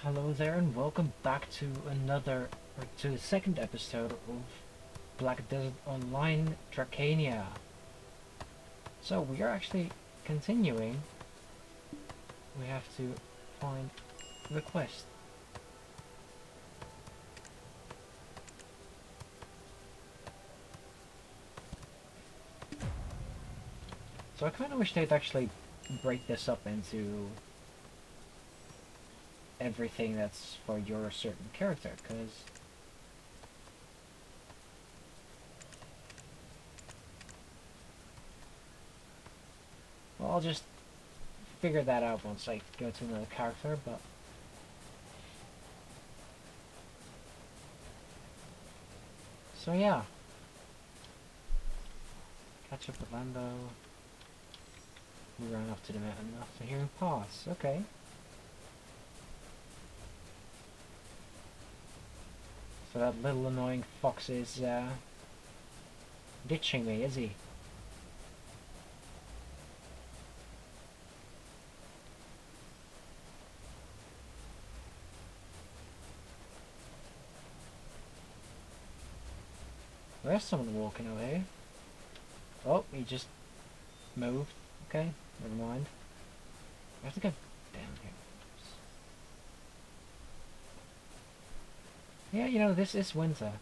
Hello there and welcome back to the second episode of Black Desert Online Drakania. So we are actually continuing. We have to find the quest. So I kind of wish they'd actually break this up into everything that's for your certain character, because well, I'll just figure that out once I go to another character, but so yeah. Catch up with Lando. We ran up to the mountain after hearing pass. Okay. So that little annoying fox is ditching me, is he? There's someone walking over here. Oh, he just moved. Okay, never mind. I have to go down here. Yeah, you know, this is winter.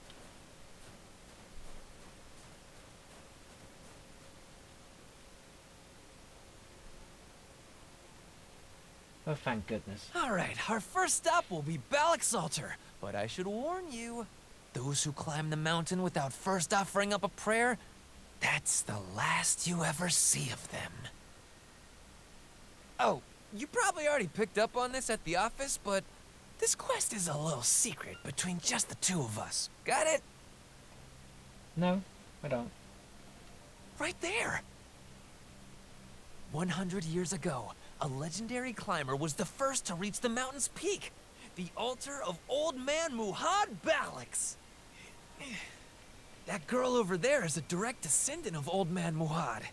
Oh, thank goodness. Alright, our first stop will be Balixalter, but I should warn you, those who climb the mountain without first offering up a prayer, that's the last you ever see of them. Oh, you probably already picked up on this at the office, but this quest is a little secret between just the two of us. Got it? No, I don't. Right there! 100 years ago, a legendary climber was the first to reach the mountain's peak, the altar of Old Man Muhad Balix. That girl over there is a direct descendant of Old Man Muhad.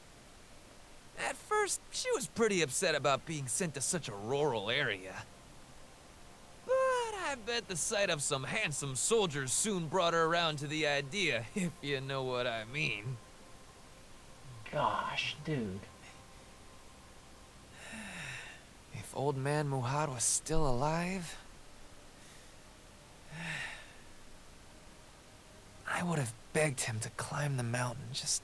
At first, she was pretty upset about being sent to such a rural area. But I bet the sight of some handsome soldiers soon brought her around to the idea, if you know what I mean. Gosh, dude. If Old Man Muhad was still alive, I would have begged him to climb the mountain just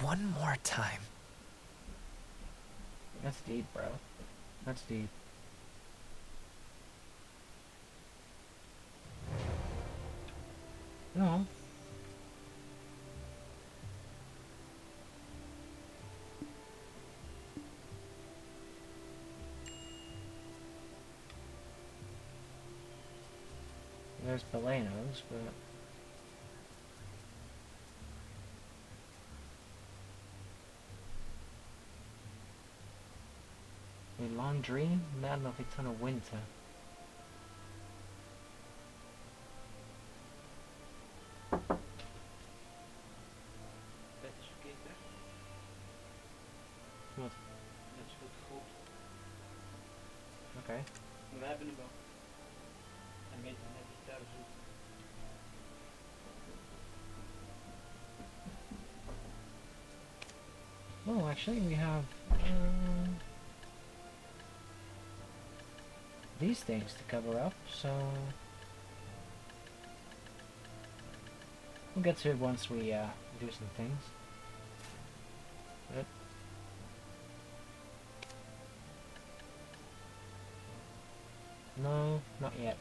one more time. That's deep, bro. That's deep. No. There's Belenos, but a long dream, man of eternal winter. Dat is verkeerd, hè? Wat? Dat is goed gegroeid. Okay. Maar we hebben hem wel. En weten net dat thuis zoekt. Well, actually, we have these things to cover up, so we'll get to it once we do some things. But no, not yet.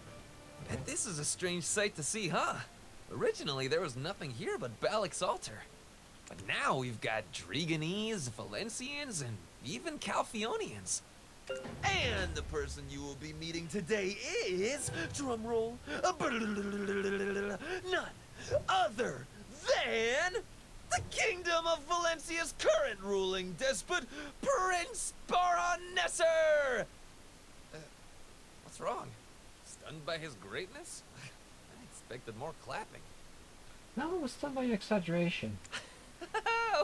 Okay. This is a strange sight to see, huh? Originally, there was nothing here but Balixalter. But now we've got Draganese, Valencians, and even Calphionians. And the person you will be meeting today is, drumroll, none other than the Kingdom of Valencia's current ruling despot, Prince Baronesser! What's wrong? Stunned by his greatness? I expected more clapping. No, it was done by your exaggeration.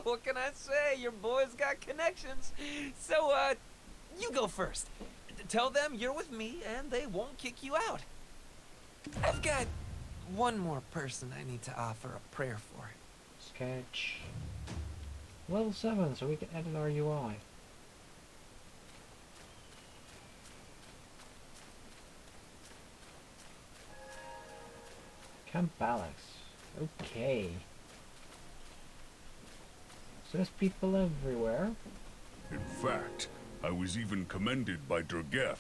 What can I say? Your boy's got connections. So, you go first. Tell them you're with me and they won't kick you out. I've got one more person I need to offer a prayer for. Sketch. Level 7, so we can edit our UI. Camp Alex. Okay. So there's people everywhere. In fact, I was even commended by Dragef.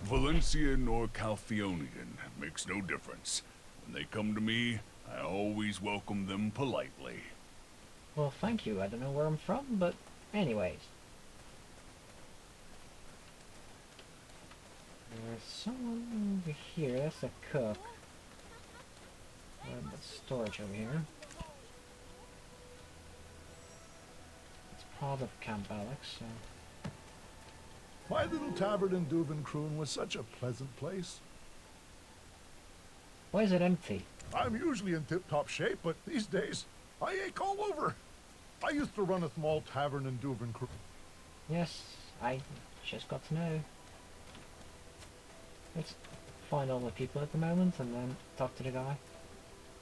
Valencian or Calphionian makes no difference. When they come to me, I always welcome them politely. Well, thank you. I don't know where I'm from, but anyways. There's someone over here. That's a cook. Storage over here. It's part of Camp Alex, so... My little tavern in Duvenkroon was such a pleasant place. Why is it empty? I'm usually in tip-top shape, but these days, I ache all over. I used to run a small tavern in Duvenkroon. Yes, I just got to know. Let's find all the people at the moment and then talk to the guy.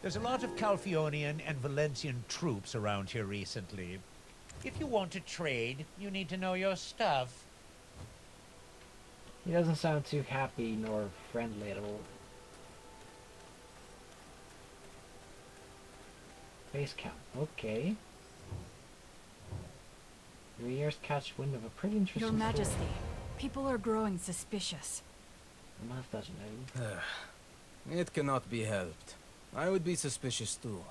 There's a lot of Calphionian and Valencian troops around here recently. If you want to trade, you need to know your stuff. He doesn't sound too happy nor friendly at all. Base camp, okay. Your ears catch wind of a pretty interesting Your story. Majesty, people are growing suspicious. The mouth doesn't know. It cannot be helped. I would be suspicious too.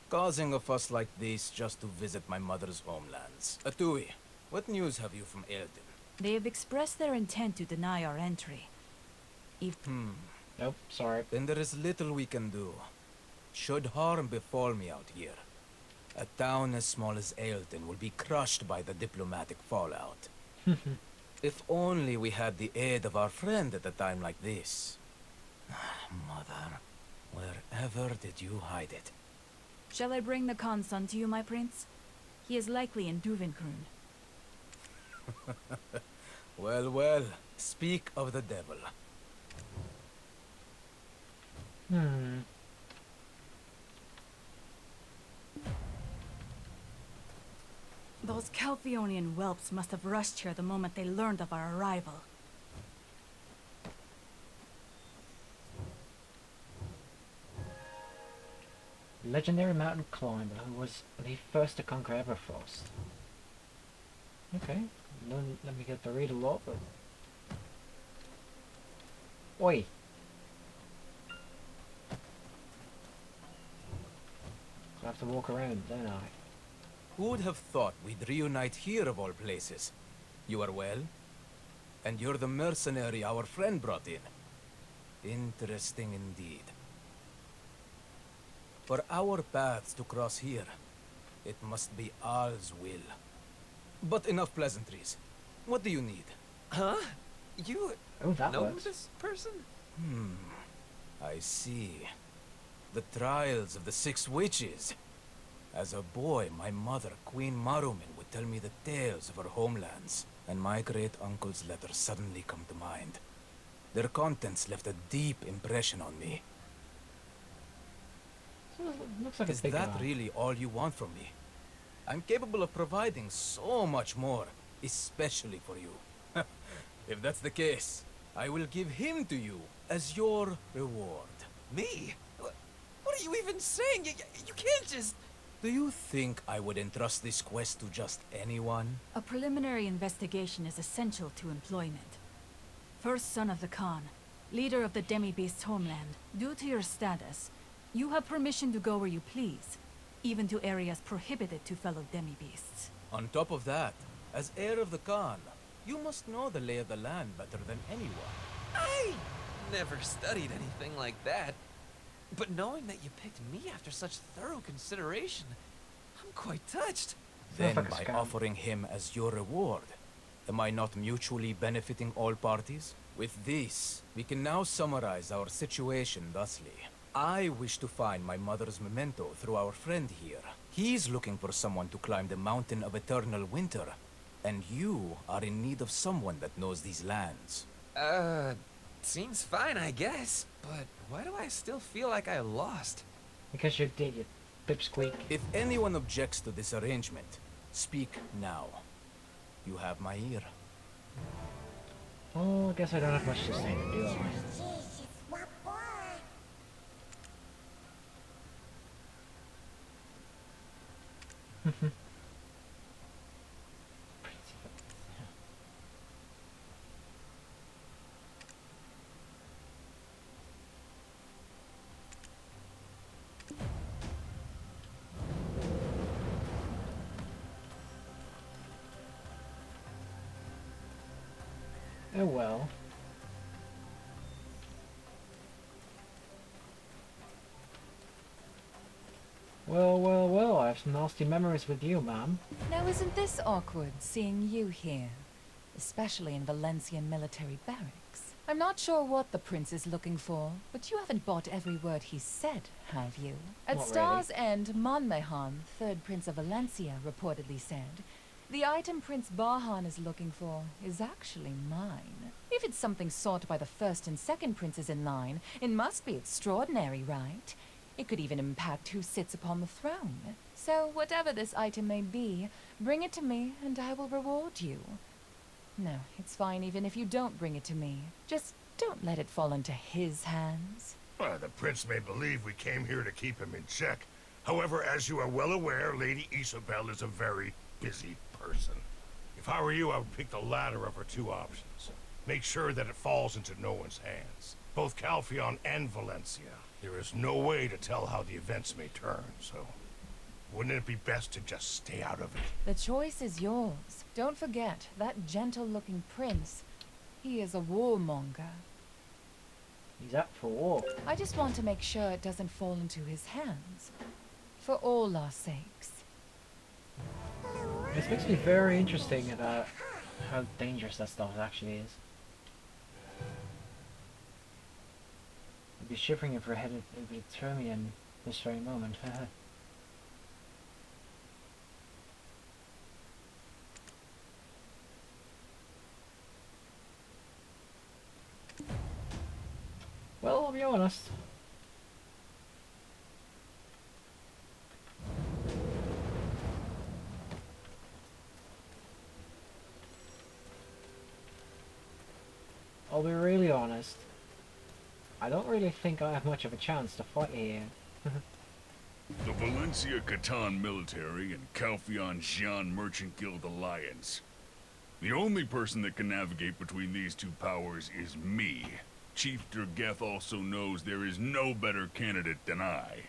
Causing a fuss like this just to visit my mother's homelands. Atui, what news have you from Eldin? They have expressed their intent to deny our entry. If Nope, sorry. Then there is little we can do. Should harm befall me out here, a town as small as Eldin will be crushed by the diplomatic fallout. If only we had the aid of our friend at a time like this. Mother, wherever did you hide it? Shall I bring the Khan's son to you, my prince? He is likely in Duvenkroon. Well, well, speak of the devil. Those Calphionian whelps must have rushed here the moment they learned of our arrival. Legendary mountain climber who was the first to conquer Everfrost. Okay, let me get to read a lot, but... Oi! So I have to walk around, don't I? Who would have thought we'd reunite here of all places? You are well? And you're the mercenary our friend brought in. Interesting indeed. For our paths to cross here, it must be Al's will. But enough pleasantries. What do you need? Huh? You Oh, that know works. this person? I see. The trials of the 6 witches. As a boy, my mother, Queen Marumin, would tell me the tales of her homelands, and my great-uncle's letters suddenly come to mind. Their contents left a deep impression on me. So looks like a Is big that guy. really all you want from me? I'm capable of providing so much more, especially for you. If that's the case, I will give him to you as your reward. Me? What are you even saying? You can't just... Do you think I would entrust this quest to just anyone? A preliminary investigation is essential to employment. First son of the Khan, leader of the demi-beast's homeland, due to your status, you have permission to go where you please, even to areas prohibited to fellow demi-beasts. On top of that, as heir of the Khan, you must know the lay of the land better than anyone. I never studied anything like that. But knowing that you picked me after such thorough consideration, I'm quite touched. Then Sounds like a by scam. offering him as your reward, am I not mutually benefiting all parties? With this, we can now summarize our situation thusly. I wish to find my mother's memento through our friend here. He's looking for someone to climb the mountain of eternal winter, and you are in need of someone that knows these lands. Seems fine, I guess. But why do I still feel like I lost? Because you did, you pipsqueak. If anyone objects to this arrangement, speak now. You have my ear. Oh, I guess I don't have much to say, do I? Oh well. Well, I have some nasty memories with you, ma'am. Now isn't this awkward, seeing you here? Especially in Valencian military barracks. I'm not sure what the prince is looking for, but you haven't bought every word he said, have you? At Not Star's End, Monmehan, third prince of Valencia, reportedly said, the item Prince Bahan is looking for is actually mine. If it's something sought by the first and second princes in line, it must be extraordinary, right? It could even impact who sits upon the throne. So whatever this item may be, bring it to me and I will reward you. No, it's fine even if you don't bring it to me. Just don't let it fall into his hands. Well, the prince may believe we came here to keep him in check. However, as you are well aware, Lady Isabel is a very busy person. If I were you, I would pick the latter of her two options. Make sure that it falls into no one's hands. Both Calpheon and Valencia. There is no way to tell how the events may turn, so wouldn't it be best to just stay out of it? The choice is yours. Don't forget, that gentle-looking prince, he is a warmonger. He's up for war. I just want to make sure it doesn't fall into his hands. For all our sakes. This makes me very interesting about how dangerous that stuff actually is. I'd be shivering if I headed over to Termian this very moment. Well, I'll be honest. I'll be really honest. I don't really think I have much of a chance to fight here. The Valencia Catan Military and Calpheon Xian Merchant Guild Alliance. The only person that can navigate between these two powers is me. Chief Drakania also knows there is no better candidate than I.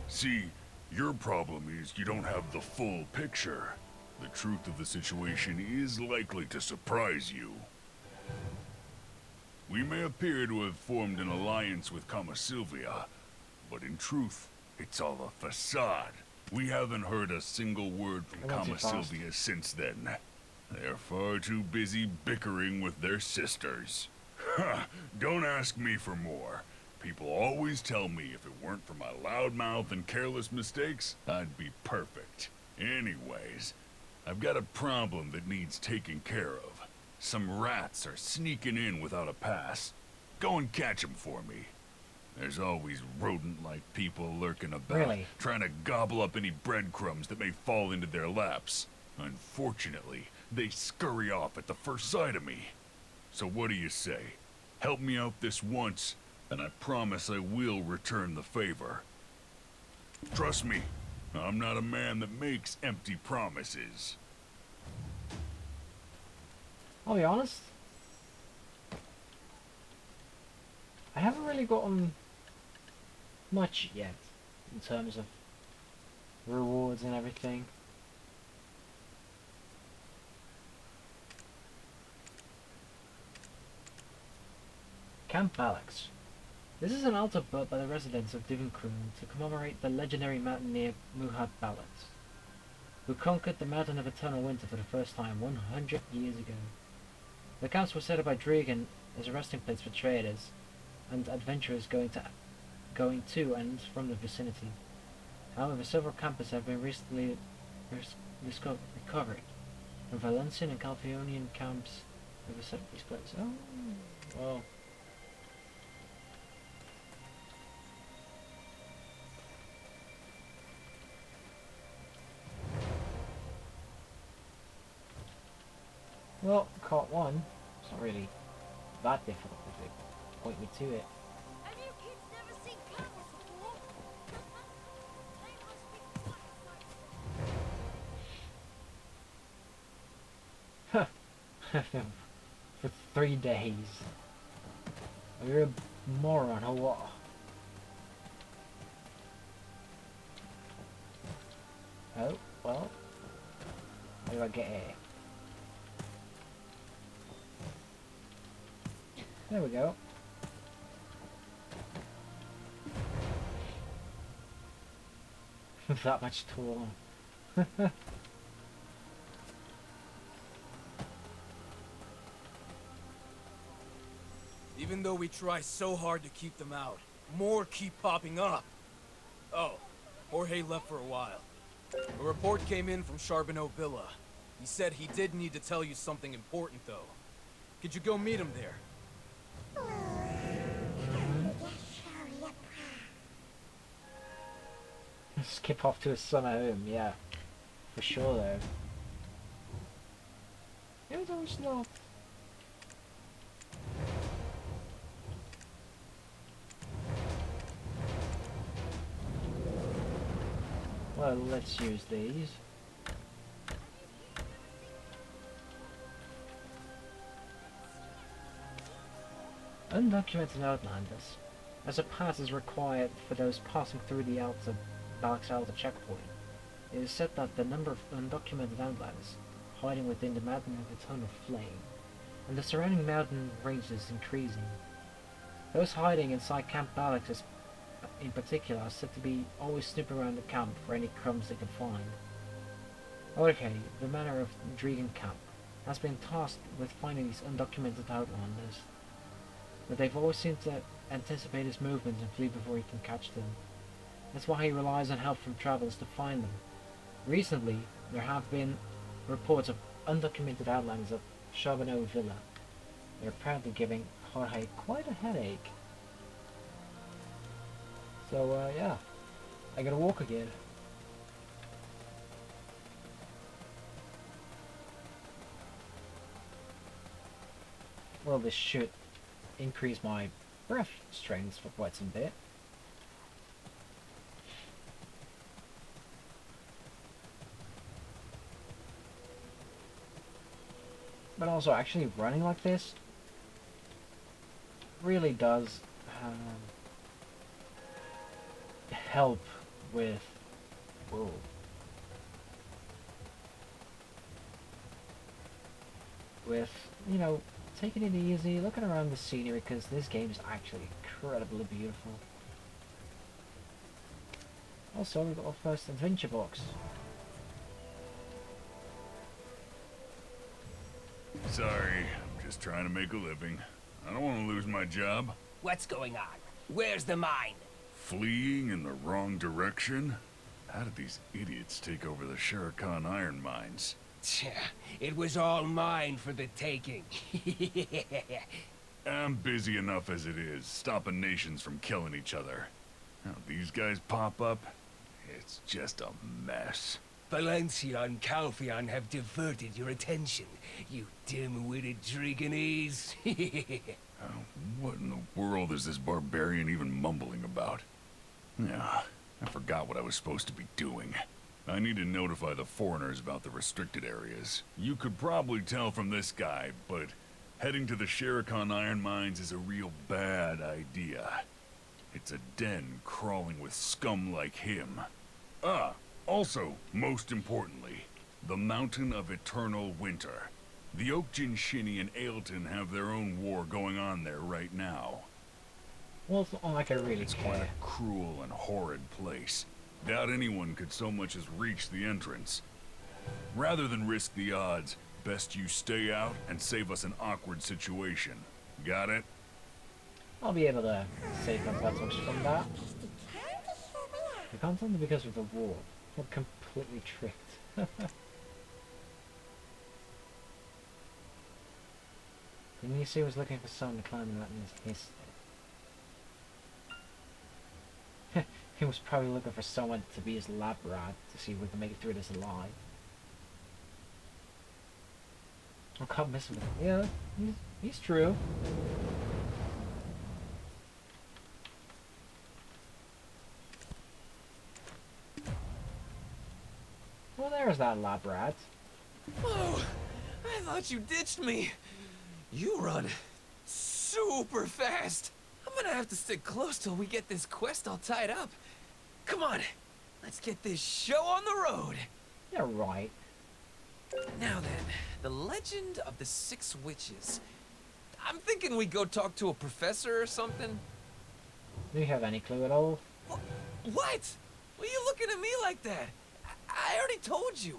See, your problem is you don't have the full picture. The truth of the situation is likely to surprise you. We may appear to have formed an alliance with Kama Sylvia, but in truth, it's all a facade. We haven't heard a single word from Kama Sylvia since then. They're far too busy bickering with their sisters. Ha! Don't ask me for more. People always tell me if it weren't for my loud mouth and careless mistakes, I'd be perfect. Anyways, I've got a problem that needs taking care of. Some rats are sneaking in without a pass. Go and catch them for me. There's always rodent-like people lurking about, Really? trying to gobble up any breadcrumbs that may fall into their laps. Unfortunately, they scurry off at the first sight of me. So what do you say? Help me out this once, and I promise I will return the favor. Trust me, I'm not a man that makes empty promises. I'll be honest. I haven't really gotten much yet in terms of rewards and everything. Camp Alex. This is an altar built by the residents of Divinkroon to commemorate the legendary mountaineer Muhad Balat, who conquered the Mountain of Eternal Winter for the first time 100 years ago. The camps were set up by Dragan as a resting place for traders and adventurers going to and from the vicinity. However, several campers have been recently recovered, and Valencian and Calpheonian camps Never set these places. Oh, well. Well, caught one. It's not really that difficult if it point me to it. Have you kids never seen camels before? They must be quite a sight to see. For 3 days. Are you a moron or what? Oh, well. How do I get here? There we go. That much taller. Even though we try so hard to keep them out, more keep popping up. Oh, Jorge left for a while. A report came in from Charbonneau Villa. He said he did need to tell you something important, though. Could you go meet him there? Skip off to a summer home, yeah. For sure though. It was not. Well, let's use these. Undocumented outlanders. As a pass is required for those passing through the Alta checkpoint, it is said that the number of undocumented outlanders hiding within the mountain of Eternal Flame and the surrounding mountain ranges is increasing. Those hiding inside Camp Barracks in particular are said to be always snooping around the camp for any crumbs they can find. Okay, the manor of Dragon Camp has been tasked with finding these undocumented outlanders, but they've always seemed to anticipate his movements and flee before he can catch them. That's why he relies on help from travelers to find them. Recently, there have been reports of undocumented outlanders at Charbonneau Villa. They're apparently giving Jorge quite a headache. So, yeah. I gotta walk again. Well, this should increase my breath strength for quite some bit. But also, actually running like this really does help with... Whoa. With, you know, taking it easy, looking around the scenery, because this game is actually incredibly beautiful. Also, we've got our first adventure box. Sorry, I'm just trying to make a living. I don't want to lose my job. What's going on? Where's the mine? Fleeing in the wrong direction? How did these idiots take over the Shurikan iron mines? It was all mine for the taking. I'm busy enough as it is, stopping nations from killing each other. Now these guys pop up, it's just a mess. Valencia and Calpheon have diverted your attention, you dim-witted Dragonese. What in the world is this barbarian even mumbling about? Yeah, I forgot what I was supposed to be doing. I need to notify the foreigners about the restricted areas. You could probably tell from this guy, but heading to the Shurikan iron mines is a real bad idea. It's a den crawling with scum like him. Also, most importantly, the Mountain of Eternal Winter. The Oakjin Shinny and Ailton have their own war going on there right now. Well, it's not like I really It's quite care. a cruel and horrid place. Doubt anyone could so much as reach the entrance. Rather than risk the odds, best you stay out and save us an awkward situation. Got it? I'll be able to save my buttocks from that. I can't tell me because of the war. I'm completely tricked. Didn't you say he was looking for someone to climb the mountain? He was probably looking for someone to be his lab rat to see if we can make it through this alive. I can't miss him. Yeah, he's true. Well, there's that lab rat. Oh, I thought you ditched me. You run super fast. I'm gonna have to stick close till we get this quest all tied up. Come on, let's get this show on the road. Yeah, right. Now then, the legend of the 6 witches. I'm thinking we go talk to a professor or something. Do you have any clue at all? What? Why are you looking at me like that? I already told you.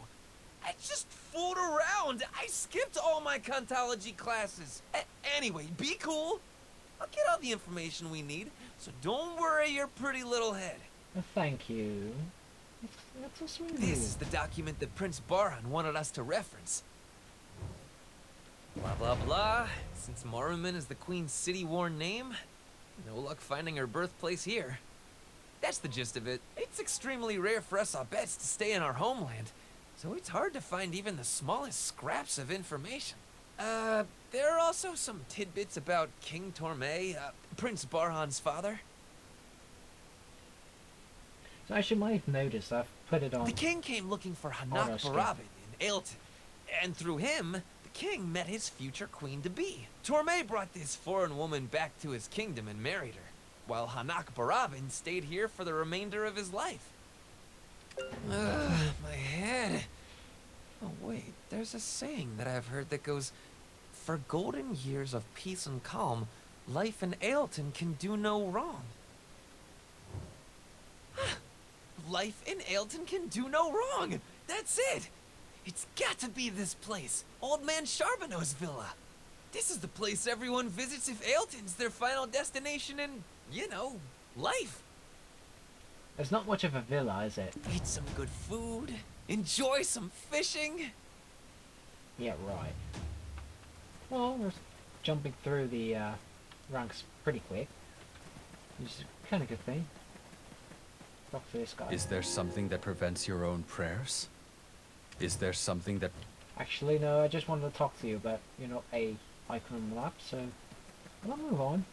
I just fooled around. I skipped all my Contology classes. Anyway, be cool. I'll get all the information we need, so don't worry your pretty little head. Well, thank you. That's so sweet of you. This is the document that Prince Barhan wanted us to reference. Blah, blah, blah. Since Moruman is the Queen's city-worn name, no luck finding her birthplace here. That's the gist of it. It's extremely rare for us Aubets to stay in our homeland, so it's hard to find even the smallest scraps of information. There are also some tidbits about King Torme, Prince Barhan's father. So as you might have noticed, I've put it on. The king came looking for Hanak Barabin in Ailton, and through him, the king met his future queen-to-be. Torme brought this foreign woman back to his kingdom and married her, while Hanak Barabin stayed here for the remainder of his life. My head. Oh wait, there's a saying that I've heard that goes, "For golden years of peace and calm, life in Ailton can do no wrong." Life in Ailton can do no wrong! That's it! It's got to be this place, Old Man Charbonneau's villa. This is the place everyone visits if Ailton's their final destination in, you know, life. It's not much of a villa, is it? Eat some good food, enjoy some fishing. Yeah, right. Well, we're jumping through the ranks pretty quick, which is kind of a good thing. Talk to this guy. Is there something that prevents your own prayers? Is there something that... Actually, no, I just wanted to talk to you about, you know, a icon on the map, so I'll move on.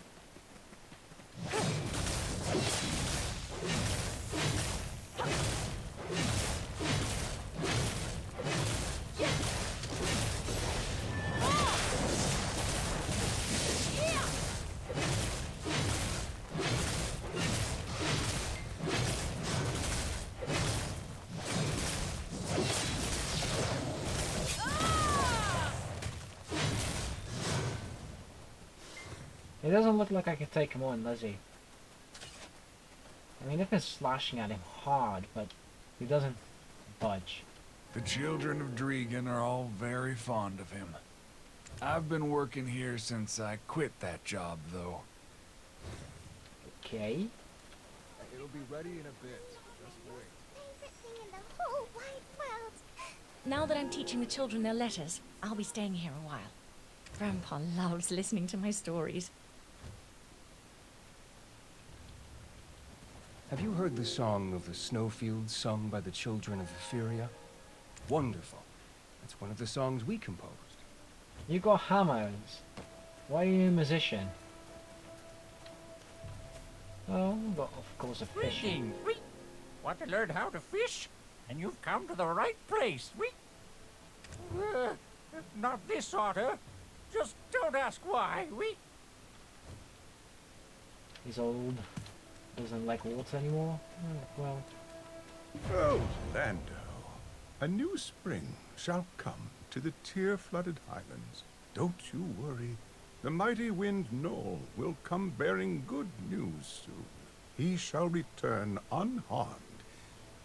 It doesn't look like I can take him on, does he? I mean, I've been slashing at him hard, but he doesn't budge. The children of Dregan are all very fond of him. I've been working here since I quit that job, though. Okay. It'll be ready in a bit. Just wait. Favorite thing in the whole wide world. Now that I'm teaching the children their letters, I'll be staying here a while. Grandpa loves listening to my stories. Have you heard the song of the snowfields sung by the children of Etheria? Wonderful. That's one of the songs we composed. You got hammers. Why are you a musician? Oh, but of course a fish. Want to learn how to fish? And you've come to the right place. Not this otter. Just don't ask why. He's old. Doesn't like water anymore. Oh, well. Oh, Lando, a new spring shall come to the tear-flooded highlands. Don't you worry. The mighty wind Noel will come bearing good news soon. He shall return unharmed.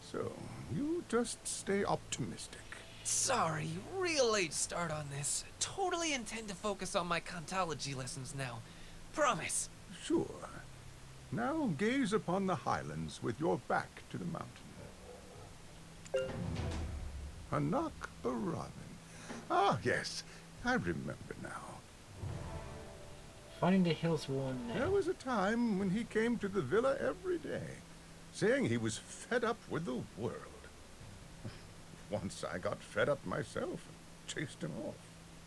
So, you just stay optimistic. Sorry, real late start on this. Totally intend to focus on my Contology lessons now. Promise. Sure. Now gaze upon the highlands with your back to the mountain. Hanak Barabin. Ah, yes, I remember now. Finding the Hillsworn There nail. was a time when he came to the villa every day, saying he was fed up with the world. Once I got fed up myself and chased him off.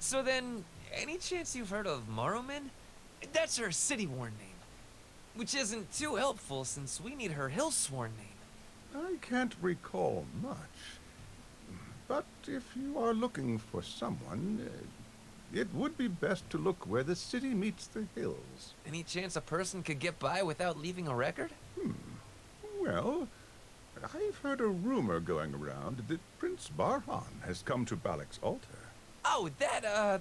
So then, any chance you've heard of Morrowind? That's her city-worn name. Which isn't too helpful since we need her hill-sworn name. I can't recall much. But if you are looking for someone, it would be best to look where the city meets the hills. Any chance a person could get by without leaving a record? Well, I've heard a rumor going around that Prince Barhan has come to Balak's altar. Oh, I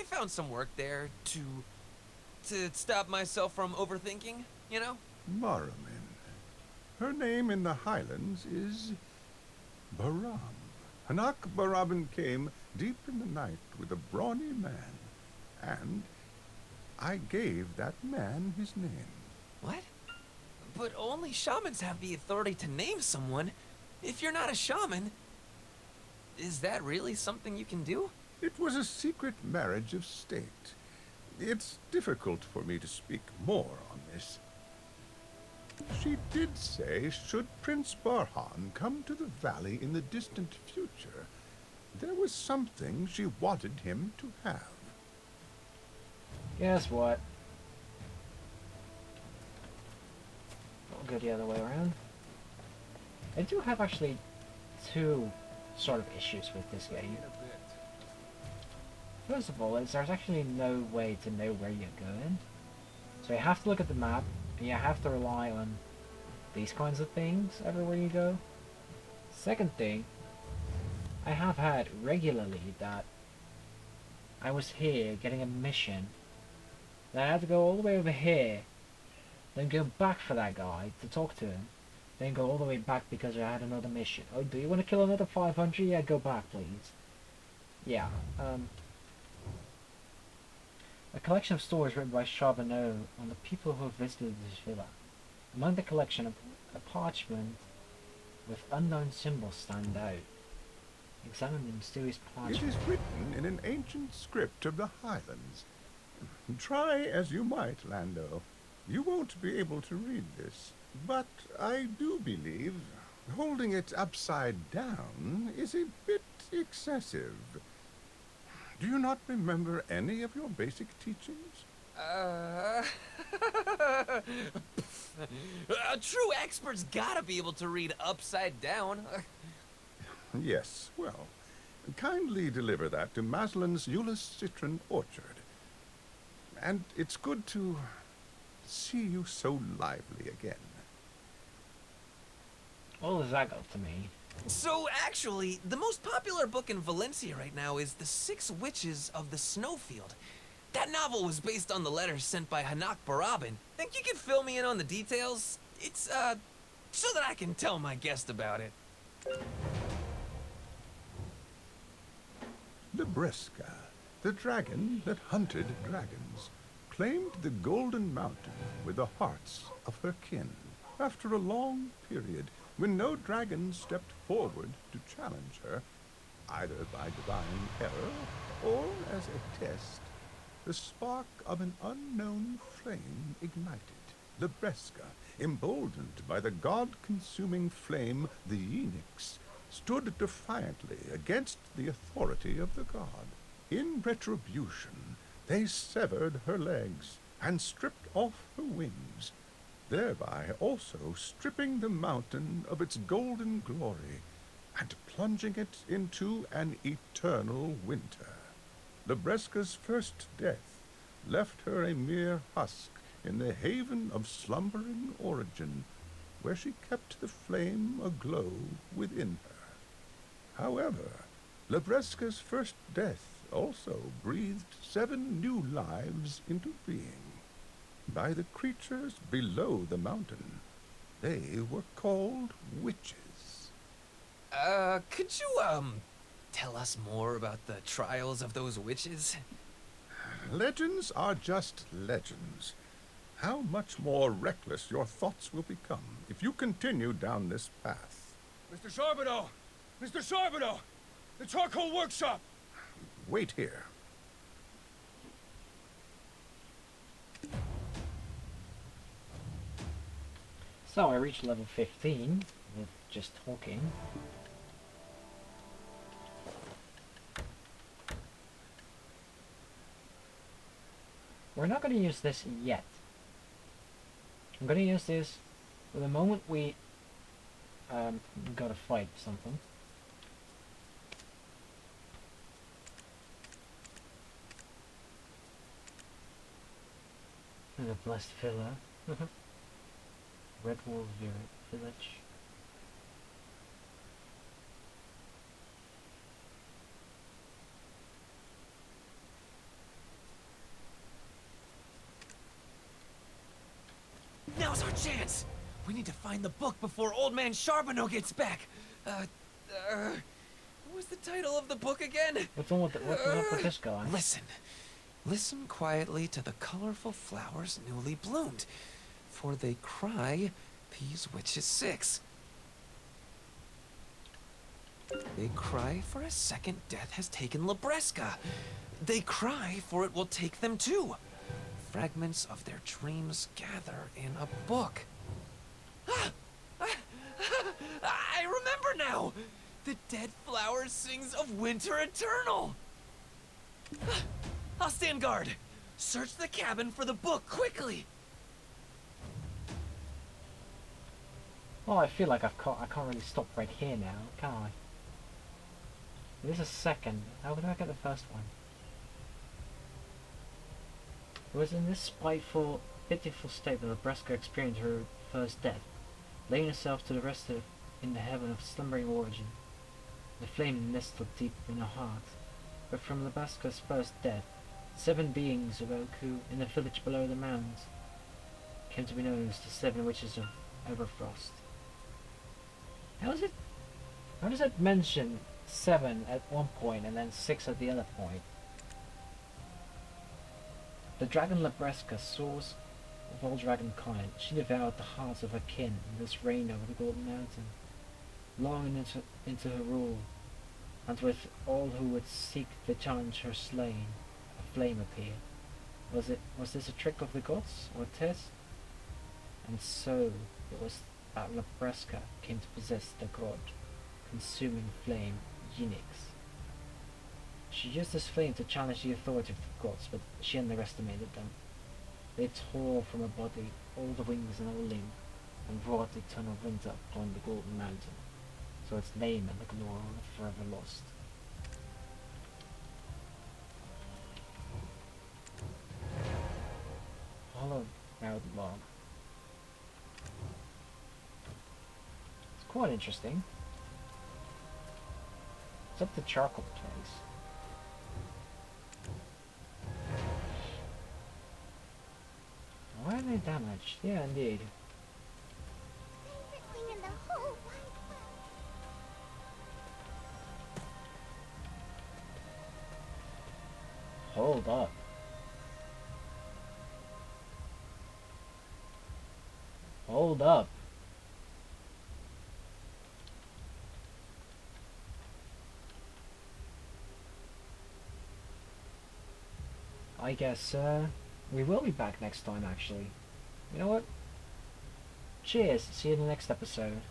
found some work there to stop myself from overthinking, you know? Morrowind. Her name in the Highlands is Baram. Hanak Barabin came deep in the night with a brawny man, and I gave that man his name. What? But only shamans have the authority to name someone. If you're not a shaman, is that really something you can do? It was a secret marriage of state. It's difficult for me to speak more on this. She did say, should Prince Barhan come to the valley in the distant future, there was something she wanted him to have. Guess what? I'll go the other way around. I do have actually two sort of issues with this game. First of all, there's actually no way to know where you're going. So you have to look at the map, and you have to rely on these kinds of things everywhere you go. Second thing, I have had regularly that I was here getting a mission, then I had to go all the way over here, then go back for that guy to talk to him, then go all the way back because I had another mission. Oh, do you want to kill another 500? Yeah, go back, please. Yeah, a collection of stories written by Charbonneau on the people who have visited this villa. Among the collection, a parchment with unknown symbols stand out. Examine the mysterious parchment. It is written in an ancient script of the Highlands. Try as you might, Lando. You won't be able to read this, but I do believe holding it upside down is a bit excessive. Do you not remember any of your basic teachings? True experts gotta be able to read upside down. Yes, well, kindly deliver that to Maslin's Euless Citron Orchard. And it's good to see you so lively again. What does that got to me? So actually, the most popular book in Valencia right now is The Six Witches of the Snowfield. That novel was based on the letters sent by Hanak Barabin. Think you could fill me in on the details? It's, so that I can tell my guest about it. Libresca, the dragon that hunted dragons, claimed the Golden Mountain with the hearts of her kin. After a long period, when no dragon stepped forward to challenge her, either by divine error or as a test, the spark of an unknown flame ignited. Libresca, emboldened by the god-consuming flame, the Enix, stood defiantly against the authority of the god. In retribution, they severed her legs and stripped off her wings, thereby also stripping the mountain of its golden glory and plunging it into an eternal winter. Libresca's first death left her a mere husk in the haven of slumbering origin, where she kept the flame aglow within her. However, Libresca's first death also breathed 7 new lives into being. By the creatures below the mountain, they were called witches. Could you, tell us more about the trials of those witches? Legends are just legends. How much more reckless your thoughts will become if you continue down this path. Mr. Charbonneau! Mr. Charbonneau! The charcoal workshop! Wait here. So I reached level 15 with just talking. We're not going to use this yet. I'm going to use this the moment we gotta fight something. The blessed villa. Red Wall Village. Now's our chance! We need to find the book before Old Man Charbonneau gets back. What was the title of the book again? What's up with this guy? Listen. Listen quietly to the colorful flowers newly bloomed, for they cry, Peas Witches 6. They cry for a second death has taken Labresca. They cry for it will take them too. Fragments of their dreams gather in a book. I remember now! The dead flower sings of winter eternal! I'll stand guard. Search the cabin for the book quickly. Well, I feel like I can't really stop right here now, can I? There's a second. How did I get the first one? It was in this spiteful, pitiful state that Labresca experienced her first death, laying herself to the rest in the heaven of slumbering origin. The flame nestled deep in her heart. But from Labresca's first death, 7 beings awoke who, in the village below the mounds, came to be known as the 7 Witches of Everfrost. How does it mention 7 at one point and then 6 at the other point? The dragon Labresca, source of all dragonkind, she devoured the hearts of her kin and thus reigned over the Golden Mountain, longing into her rule, and with all who would seek to challenge her slain, a flame appeared. Was this a trick of the gods, or a test? And so it was that Labresca came to possess the god, consuming flame, Yinix. She used this flame to challenge the authority of the gods, but she underestimated them. They tore from her body all the wings and all limbs, and brought eternal winter upon the Golden Mountain, so its name and the glory were forever lost. Hollow out log. It's quite interesting. It's up the charcoal place. Why are they damaged? Yeah, indeed. Favorite thing in the whole wide world. Hold up. Hold up. I guess, we will be back next time, actually. You know what? Cheers. See you in the next episode.